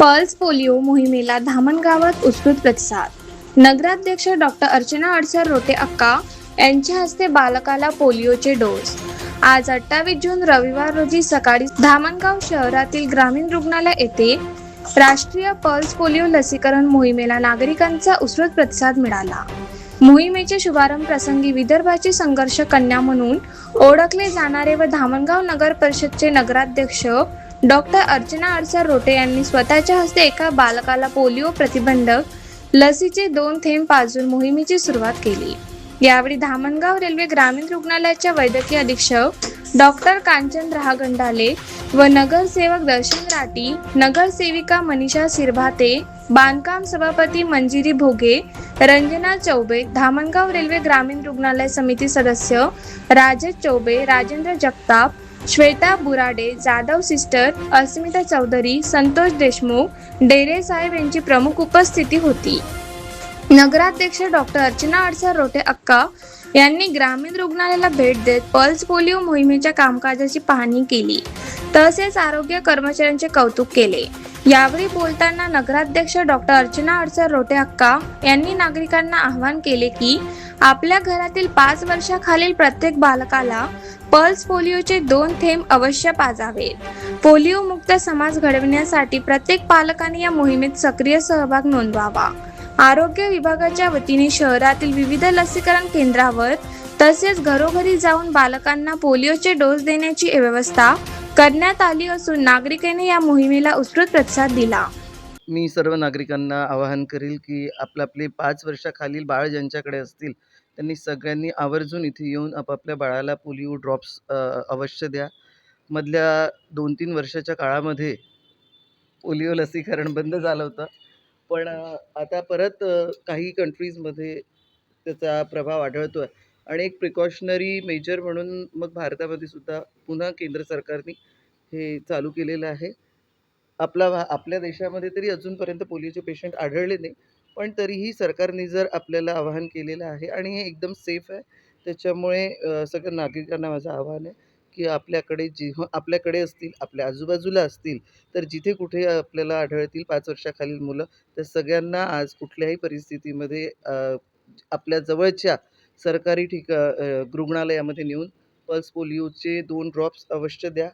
Pulse polio मोहिमेला धामणगावात उत्स्फूर्त प्रतिसाद. नगराध्यक्ष डॉक्टर अर्चना अडसर रोटे अक्का यांच्या हस्ते बालकाला पोलिओचे डोस. आज 28 जून रविवार रोजी सकाळी धामणगाव शहरातील ग्रामीण रुग्णालय येथे राष्ट्रीय पल्स पोलिओ लसीकरण मोहिमेला नागरिकांचा उत्स्फूर्त प्रतिसाद मिळाला. मोहिमेच्या शुभारंभ प्रसंगी विदर्भाची संघर्ष कन्या म्हणून ओळखले जाणारे व धामणगाव नगर परिषदचे नगराध्यक्ष डॉक्टर अर्चना अडसर रोटे यांनी स्वतःच्या हस्ते एका बालकाला पोलिओ प्रतिबंधक लसीचे 2 थेंब पाजून मोहिमेची सुरुवात केली. यावेळी धामणगाव रेल्वे ग्रामीण रुग्णालयाच्या वैद्यकीय अधीक्षक डॉक्टर कांचन राहगंडाले व नगरसेवक दर्शन राठी, नगरसेविका मनीषा सिरभाते, बांधकाम सभापती मंजिरी भोगे, रंजना चौबे, धामणगाव रेल्वे ग्रामीण रुग्णालय समिती सदस्य राजेश चौबे, राजेंद्र जगताप, श्वेता बुराडे, जाधव सिस्टर, अस्मिता चौधरी, संतोष देशमुख, डेरे साहेब यांची प्रमुख उपस्थिती होती. नगराध्यक्ष डॉक्टर अर्चना अडसर रोटे अक्का यांनी ग्रामीण रुग्णालयाला भेट देत पल्स पोलिओ मोहिमेच्या कामकाजाची पाहणी केली तसेच आरोग्य कर्मचाऱ्यांचे कौतुक केले. यावेळी बोलताना नगराध्यक्ष डॉक्टर अर्चना अडसर रोटे अक्का यांनी नागरिकांना आवाहन केले की आपल्या घरातील 5 वर्षाखालील प्रत्येक बालकाला पल्स पोलिओचे 2 थेंब अवश्य पाजावेत. पोलिओ मुक्त समाज घडविण्यासाठी प्रत्येक पालकाने या मोहिमेत सक्रिय सहभाग नोंदवावा. आरोग्य विभागाच्या वतीने शहरातील विविध लसीकरण केंद्रावर तसेच घरोघरी जाऊन बालकांना पोलिओचे डोस देण्याची व्यवस्था करण्यात आली असून नागरिकांनी या मोहिमेला उत्स्फूर्त प्रतिसाद दिला. मी सर्व नागरिकांना आवाहन करेल की आपले 5 वर्षाखालील बाळ ज्यांच्याकडे असतील त्यांनी सगळ्यांनी आवर्जून इथे येऊन आपापल्या बाळाला पोलिओ ड्रॉप्स अवश्य द्या. मधल्या 2-3 वर्षाच्या काळामध्ये पोलिओ लसीकरण बंद झालं होतं, पण आता परत काही कंट्रीजमध्ये त्याचा प्रभाव आढळतो आहे आणि एक प्रिकॉशनरी मेजर म्हणून मग भारतामध्ये सुद्धा पुन्हा केंद्र सरकारने हे चालू केलेलं आहे. आपल्या देशामध्ये तरी अजूनपर्यंत पोलिओचे पेशंट आढळले नाही, पण तरीही सरकारने जर आपल्याला आवाहन केलेलं आहे आणि हे एकदम सेफ आहे. त्याच्यामुळे सगळ्या नागरिकांना माझं आवाहन आहे की आपल्याकडे असतील, आपल्या आजूबाजूला असतील, तर जिथे कुठे आपल्याला आढळतील 5 वर्षाखालील मुलं, तर सगळ्यांना आज कुठल्याही परिस्थितीमध्ये आपल्या जवळच्या सरकारी रुग्णालयामध्ये नेऊन पल्स पोलिओचे 2 ड्रॉप्स अवश्य द्या.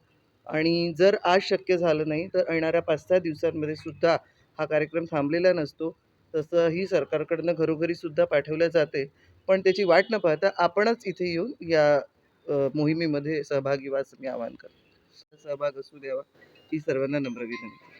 आणि जर आज शक्य झालं नाही तर येणाऱ्या 5-6 दिवसांमध्ये सुद्धा हा कार्यक्रम थांबलेला नसतो. तसंही सरकारकडनं घरोघरी सुद्धा पाठवल्या जाते. पण त्याची वाट न पाहता आपणच इथे येऊन या मोहिमेमध्ये सहभागी व्हा असं मी आवाहन करतो. सहभाग असू द्यावा ही सर्वांना नम्र विनंती.